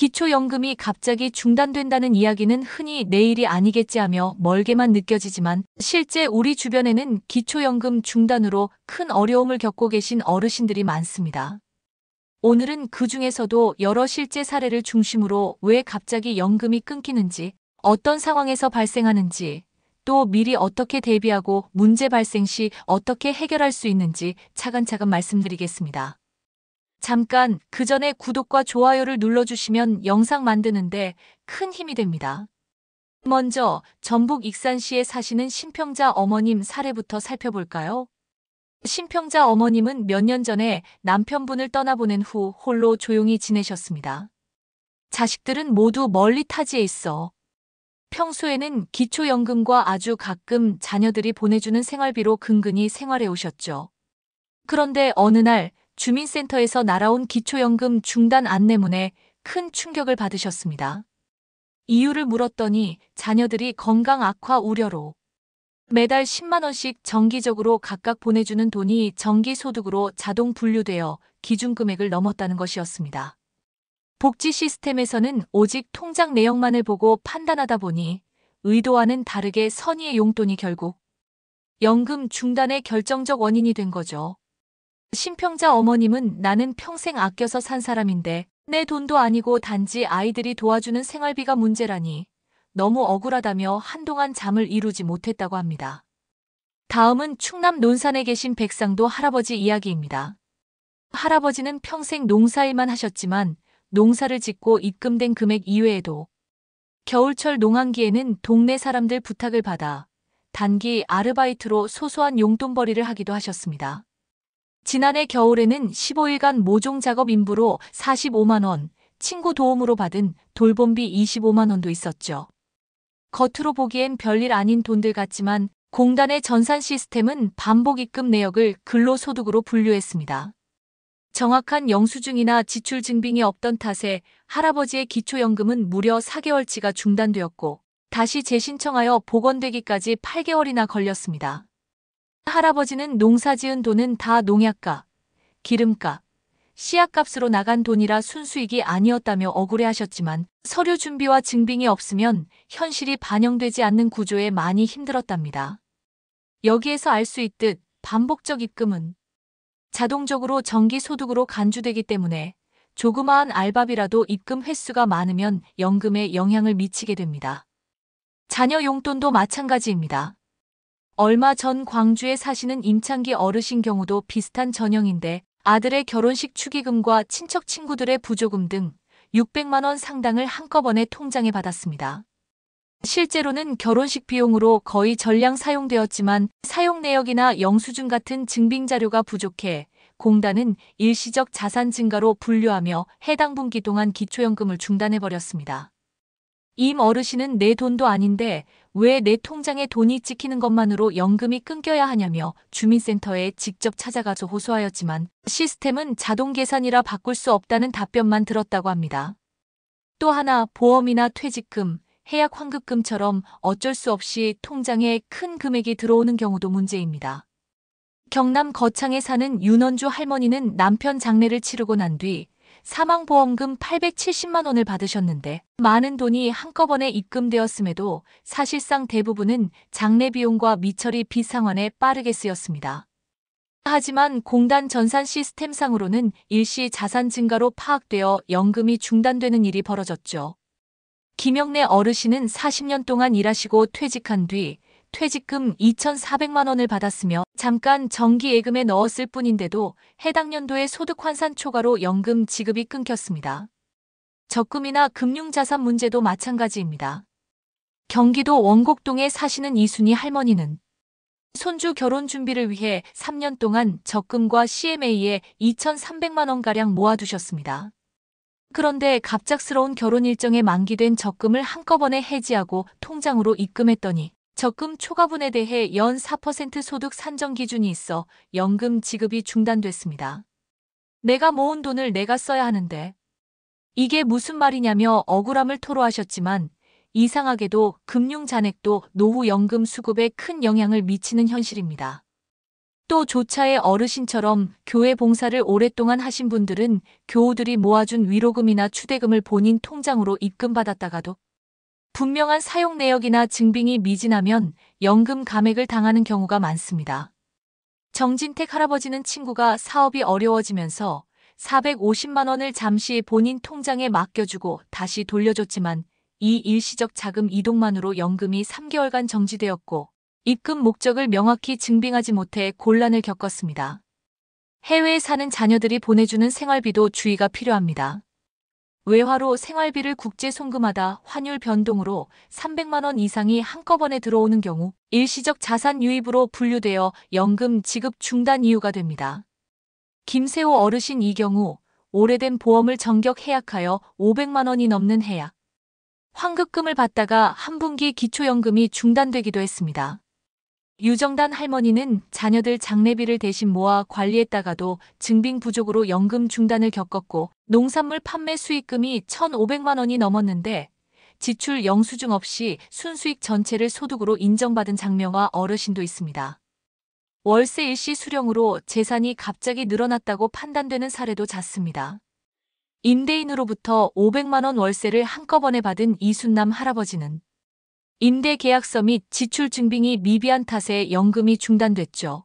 기초연금이 갑자기 중단된다는 이야기는 흔히 내일이 아니겠지 하며 멀게만 느껴지지만 실제 우리 주변에는 기초연금 중단으로 큰 어려움을 겪고 계신 어르신들이 많습니다. 오늘은 그중에서도 여러 실제 사례를 중심으로 왜 갑자기 연금이 끊기는지, 어떤 상황에서 발생하는지, 또 미리 어떻게 대비하고 문제 발생 시 어떻게 해결할 수 있는지 차근차근 말씀드리겠습니다. 잠깐 그 전에 구독과 좋아요를 눌러주시면 영상 만드는데 큰 힘이 됩니다. 먼저 전북 익산시에 사시는 신평자 어머님 사례부터 살펴볼까요? 신평자 어머님은 몇 년 전에 남편분을 떠나보낸 후 홀로 조용히 지내셨습니다. 자식들은 모두 멀리 타지에 있어 평소에는 기초연금과 아주 가끔 자녀들이 보내주는 생활비로 근근히 생활해 오셨죠. 그런데 어느 날 주민센터에서 날아온 기초연금 중단 안내문에 큰 충격을 받으셨습니다. 이유를 물었더니 자녀들이 건강 악화 우려로 매달 10만 원씩 정기적으로 각각 보내주는 돈이 정기소득으로 자동 분류되어 기준금액을 넘었다는 것이었습니다. 복지 시스템에서는 오직 통장 내역만을 보고 판단하다 보니 의도와는 다르게 선의의 용돈이 결국 연금 중단의 결정적 원인이 된 거죠. 신평자 어머님은 나는 평생 아껴서 산 사람인데 내 돈도 아니고 단지 아이들이 도와주는 생활비가 문제라니 너무 억울하다며 한동안 잠을 이루지 못했다고 합니다. 다음은 충남 논산에 계신 백상도 할아버지 이야기입니다. 할아버지는 평생 농사일만 하셨지만 농사를 짓고 입금된 금액 이외에도 겨울철 농한기에는 동네 사람들 부탁을 받아 단기 아르바이트로 소소한 용돈벌이를 하기도 하셨습니다. 지난해 겨울에는 15일간 모종 작업 인부로 45만 원, 친구 도움으로 받은 돌봄비 25만 원도 있었죠. 겉으로 보기엔 별일 아닌 돈들 같지만 공단의 전산 시스템은 반복 입금 내역을 근로소득으로 분류했습니다. 정확한 영수증이나 지출 증빙이 없던 탓에 할아버지의 기초연금은 무려 4개월치가 중단되었고 다시 재신청하여 복원되기까지 8개월이나 걸렸습니다. 할아버지는 농사지은 돈은 다 농약값, 기름값, 씨앗값으로 나간 돈이라 순수익이 아니었다며 억울해하셨지만 서류 준비와 증빙이 없으면 현실이 반영되지 않는 구조에 많이 힘들었답니다. 여기에서 알 수 있듯 반복적 입금은 자동적으로 정기소득으로 간주되기 때문에 조그마한 알바비라도 입금 횟수가 많으면 연금에 영향을 미치게 됩니다. 자녀 용돈도 마찬가지입니다. 얼마 전 광주에 사시는 임창기 어르신 경우도 비슷한 전형인데 아들의 결혼식 축의금과 친척 친구들의 부조금 등 600만 원 상당을 한꺼번에 통장에 받았습니다. 실제로는 결혼식 비용으로 거의 전량 사용되었지만 사용 내역이나 영수증 같은 증빙 자료가 부족해 공단은 일시적 자산 증가로 분류하며 해당 분기 동안 기초연금을 중단해버렸습니다. 임 어르신은 내 돈도 아닌데 왜 내 통장에 돈이 찍히는 것만으로 연금이 끊겨야 하냐며 주민센터에 직접 찾아가서 호소하였지만 시스템은 자동 계산이라 바꿀 수 없다는 답변만 들었다고 합니다. 또 하나 보험이나 퇴직금, 해약 환급금처럼 어쩔 수 없이 통장에 큰 금액이 들어오는 경우도 문제입니다. 경남 거창에 사는 윤원주 할머니는 남편 장례를 치르고 난 뒤 사망보험금 870만 원을 받으셨는데 많은 돈이 한꺼번에 입금되었음에도 사실상 대부분은 장례 비용과 미처리 비상환에 빠르게 쓰였습니다. 하지만 공단 전산 시스템상으로는 일시 자산 증가로 파악되어 연금이 중단되는 일이 벌어졌죠. 김영래 어르신은 40년 동안 일하시고 퇴직한 뒤 퇴직금 2,400만 원을 받았으며 잠깐 정기 예금에 넣었을 뿐인데도 해당 연도의 소득 환산 초과로 연금 지급이 끊겼습니다. 적금이나 금융자산 문제도 마찬가지입니다. 경기도 원곡동에 사시는 이순희 할머니는 손주 결혼 준비를 위해 3년 동안 적금과 CMA에 2,300만 원가량 모아두셨습니다. 그런데 갑작스러운 결혼 일정에 만기된 적금을 한꺼번에 해지하고 통장으로 입금했더니 적금 초과분에 대해 연 4% 소득 산정 기준이 있어 연금 지급이 중단됐습니다. 내가 모은 돈을 내가 써야 하는데 이게 무슨 말이냐며 억울함을 토로하셨지만 이상하게도 금융 잔액도 노후 연금 수급에 큰 영향을 미치는 현실입니다. 또 조차의 어르신처럼 교회 봉사를 오랫동안 하신 분들은 교우들이 모아준 위로금이나 추대금을 본인 통장으로 입금받았다가도 분명한 사용 내역이나 증빙이 미진하면 연금 감액을 당하는 경우가 많습니다. 정진택 할아버지는 친구가 사업이 어려워지면서 450만 원을 잠시 본인 통장에 맡겨주고 다시 돌려줬지만 이 일시적 자금 이동만으로 연금이 3개월간 정지되었고 입금 목적을 명확히 증빙하지 못해 곤란을 겪었습니다. 해외에 사는 자녀들이 보내주는 생활비도 주의가 필요합니다. 외화로 생활비를 국제 송금하다 환율 변동으로 300만 원 이상이 한꺼번에 들어오는 경우 일시적 자산 유입으로 분류되어 연금 지급 중단 이유가 됩니다. 김세호 어르신 이 경우 오래된 보험을 정격 해약하여 500만 원이 넘는 해약, 환급금을 받다가 한 분기 기초연금이 중단되기도 했습니다. 유정단 할머니는 자녀들 장례비를 대신 모아 관리했다가도 증빙 부족으로 연금 중단을 겪었고 농산물 판매 수익금이 1,500만 원이 넘었는데 지출 영수증 없이 순수익 전체를 소득으로 인정받은 장명화 어르신도 있습니다. 월세 일시 수령으로 재산이 갑자기 늘어났다고 판단되는 사례도 잦습니다. 임대인으로부터 500만 원 월세를 한꺼번에 받은 이순남 할아버지는 임대 계약서 및 지출 증빙이 미비한 탓에 연금이 중단됐죠.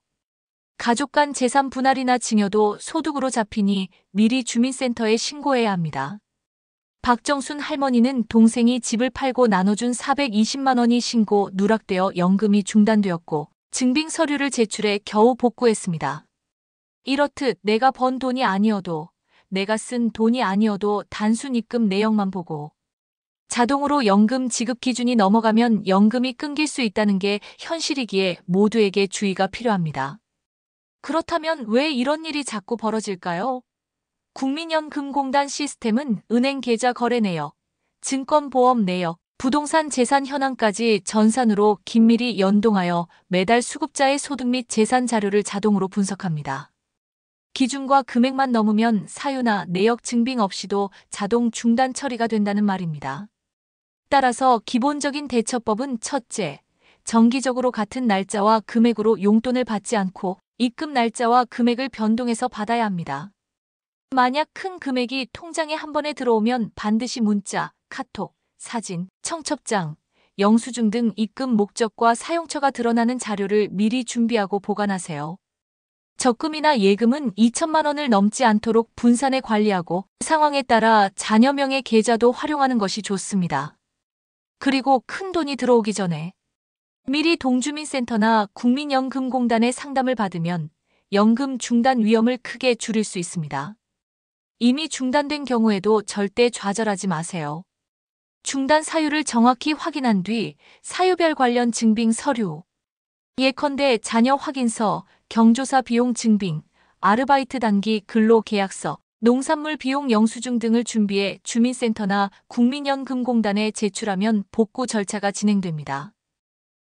가족 간 재산 분할이나 증여도 소득으로 잡히니 미리 주민센터에 신고해야 합니다. 박정순 할머니는 동생이 집을 팔고 나눠준 420만 원이 신고 누락되어 연금이 중단되었고 증빙 서류를 제출해 겨우 복구했습니다. 이렇듯 내가 번 돈이 아니어도 내가 쓴 돈이 아니어도 단순 입금 내역만 보고 자동으로 연금 지급 기준이 넘어가면 연금이 끊길 수 있다는 게 현실이기에 모두에게 주의가 필요합니다. 그렇다면 왜 이런 일이 자꾸 벌어질까요? 국민연금공단 시스템은 은행 계좌 거래 내역, 증권보험 내역, 부동산 재산 현황까지 전산으로 긴밀히 연동하여 매달 수급자의 소득 및 재산 자료를 자동으로 분석합니다. 기준과 금액만 넘으면 사유나 내역 증빙 없이도 자동 중단 처리가 된다는 말입니다. 따라서 기본적인 대처법은 첫째, 정기적으로 같은 날짜와 금액으로 용돈을 받지 않고 입금 날짜와 금액을 변동해서 받아야 합니다. 만약 큰 금액이 통장에 한 번에 들어오면 반드시 문자, 카톡, 사진, 청첩장, 영수증 등 입금 목적과 사용처가 드러나는 자료를 미리 준비하고 보관하세요. 적금이나 예금은 2천만 원을 넘지 않도록 분산해 관리하고 상황에 따라 자녀명의 계좌도 활용하는 것이 좋습니다. 그리고 큰 돈이 들어오기 전에 미리 동주민센터나 국민연금공단의 상담을 받으면 연금 중단 위험을 크게 줄일 수 있습니다. 이미 중단된 경우에도 절대 좌절하지 마세요. 중단 사유를 정확히 확인한 뒤 사유별 관련 증빙 서류, 예컨대 자녀 확인서, 경조사 비용 증빙, 아르바이트 단기 근로 계약서, 농산물 비용 영수증 등을 준비해 주민센터나 국민연금공단에 제출하면 복구 절차가 진행됩니다.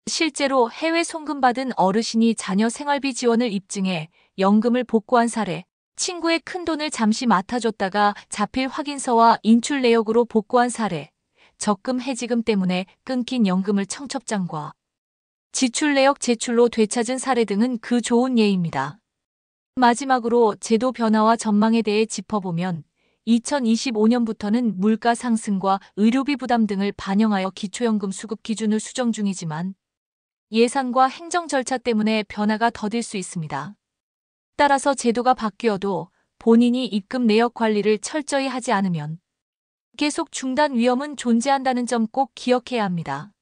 실제로 해외 송금받은 어르신이 자녀 생활비 지원을 입증해 연금을 복구한 사례, 친구의 큰돈을 잠시 맡아줬다가 자필 확인서와 인출 내역으로 복구한 사례, 적금 해지금 때문에 끊긴 연금을 청첩장과 지출 내역 제출로 되찾은 사례 등은 그 좋은 예입니다. 마지막으로 제도 변화와 전망에 대해 짚어보면 2025년부터는 물가 상승과 의료비 부담 등을 반영하여 기초연금 수급 기준을 수정 중이지만 예산과 행정 절차 때문에 변화가 더딜 수 있습니다. 따라서 제도가 바뀌어도 본인이 입금 내역 관리를 철저히 하지 않으면 계속 중단 위험은 존재한다는 점 꼭 기억해야 합니다.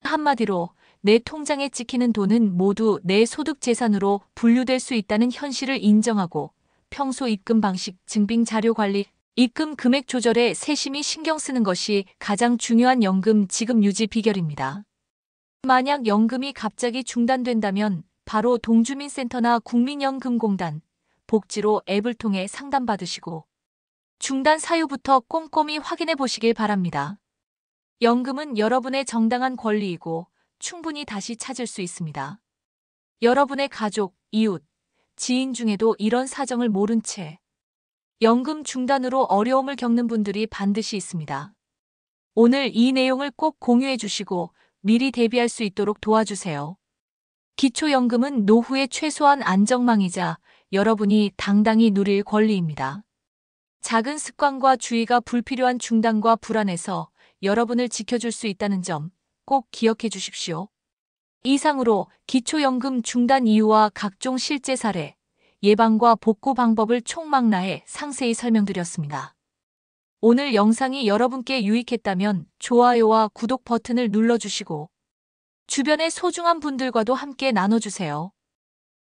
한마디로 내 통장에 찍히는 돈은 모두 내 소득 재산으로 분류될 수 있다는 현실을 인정하고 평소 입금 방식, 증빙 자료 관리, 입금 금액 조절에 세심히 신경 쓰는 것이 가장 중요한 연금 지급 유지 비결입니다. 만약 연금이 갑자기 중단된다면 바로 동주민센터나 국민연금공단, 복지로 앱을 통해 상담받으시고 중단 사유부터 꼼꼼히 확인해 보시길 바랍니다. 연금은 여러분의 정당한 권리이고 충분히 다시 찾을 수 있습니다. 여러분의 가족, 이웃, 지인 중에도 이런 사정을 모른 채 연금 중단으로 어려움을 겪는 분들이 반드시 있습니다. 오늘 이 내용을 꼭 공유해 주시고 미리 대비할 수 있도록 도와주세요. 기초연금은 노후의 최소한 안정망이자 여러분이 당당히 누릴 권리입니다. 작은 습관과 주의가 불필요한 중단과 불안에서 여러분을 지켜줄 수 있다는 점 꼭 기억해 주십시오. 이상으로 기초연금 중단 이유와 각종 실제 사례, 예방과 복구 방법을 총망라해 상세히 설명드렸습니다. 오늘 영상이 여러분께 유익했다면 좋아요와 구독 버튼을 눌러주시고 주변의 소중한 분들과도 함께 나눠주세요.